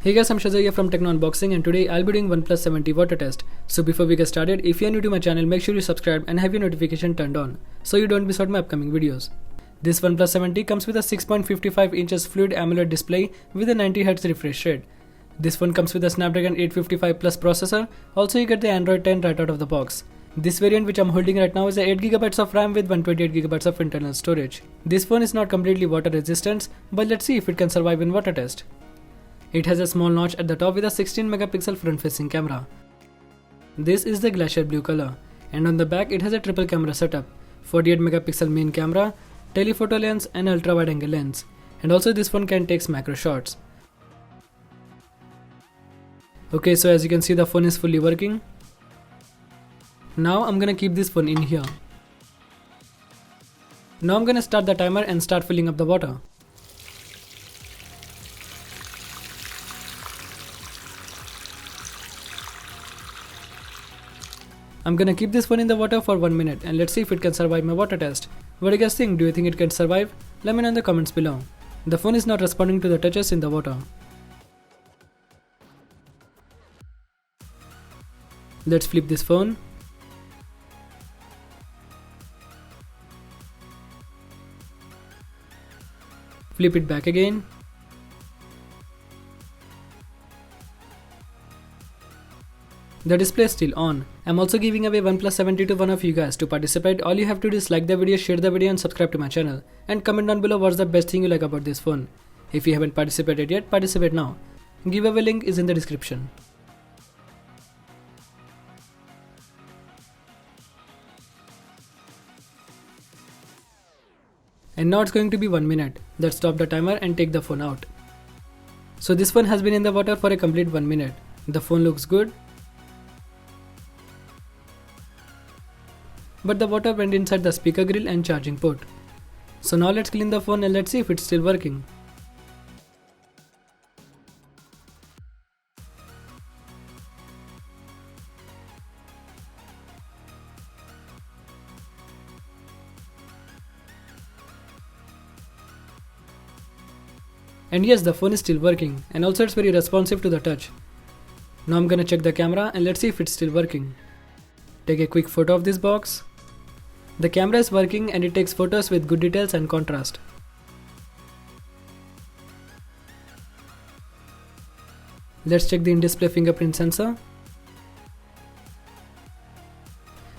Hey guys, I'm Shaizor here from Techno Unboxing, and today I'll be doing OnePlus 70 water test. So before we get started, if you're new to my channel, make sure you subscribe and have your notification turned on so you don't miss out my upcoming videos. This OnePlus 70 comes with a 6.55 inches Fluid AMOLED display with a 90Hz refresh rate. This phone comes with a Snapdragon 855 Plus processor. Also you get the Android 10 right out of the box. This variant which I'm holding right now is a 8GB of RAM with 128GB of internal storage. This phone is not completely water resistant, but let's see if it can survive in water test. It has a small notch at the top with a 16 megapixel front facing camera. This is the glacier blue color, and on the back it has a triple camera setup, 48 megapixel main camera, telephoto lens and ultra wide angle lens, and also this phone can take macro shots. Okay, so as you can see the phone is fully working. Now I'm gonna keep this phone in here. Now I'm gonna start the timer and start filling up the water. I'm gonna keep this phone in the water for 1 minute and let's see if it can survive my water test. What do you guys think? Do you think it can survive? Let me know in the comments below. The phone is not responding to the touches in the water. Let's flip this phone. Flip it back again. The display is still on. I'm also giving away OnePlus 70 to one of you guys. To participate, all you have to do is like the video, share the video and subscribe to my channel. And comment down below what's the best thing you like about this phone. If you haven't participated yet, participate now. Giveaway link is in the description. And now it's going to be 1 minute. Let's stop the timer and take the phone out. So this phone has been in the water for a complete 1 minute. The phone looks good, but the water went inside the speaker grill and charging port. So now let's clean the phone and let's see if it's still working. And yes, the phone is still working, and also it's very responsive to the touch. Now I'm gonna check the camera and let's see if it's still working. Take a quick photo of this box. The camera is working and it takes photos with good details and contrast. Let's check the in-display fingerprint sensor.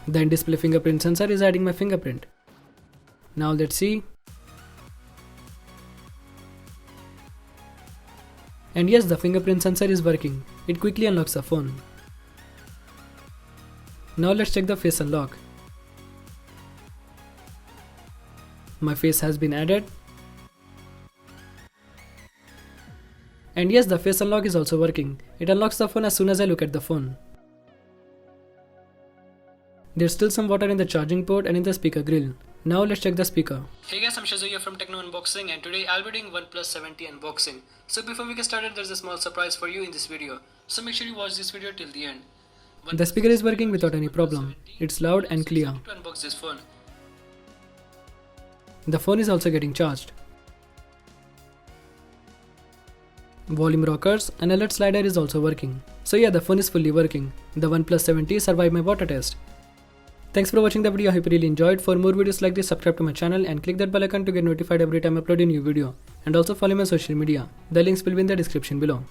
The in-display fingerprint sensor is adding my fingerprint. Now let's see. And yes, the fingerprint sensor is working. It quickly unlocks the phone. Now let's check the face unlock. My face has been added. And yes, the face unlock is also working. It unlocks the phone as soon as I look at the phone. There's still some water in the charging port and in the speaker grill. Now let's check the speaker. Hey guys, I'm Shaizor here from Techno Unboxing, and today I'll be doing OnePlus 70 unboxing. So before we get started, there's a small surprise for you in this video. So make sure you watch this video till the end. The speaker is working without any problem. It's loud and clear. To unbox this phone. The phone is also getting charged. Volume rockers and alert slider is also working. So yeah, the phone is fully working. The OnePlus 70 survived my water test. Thanks for watching the video. I hope you really enjoyed. For more videos like this, subscribe to my channel and click that bell icon to get notified every time I upload a new video. And also follow my social media. The links will be in the description below.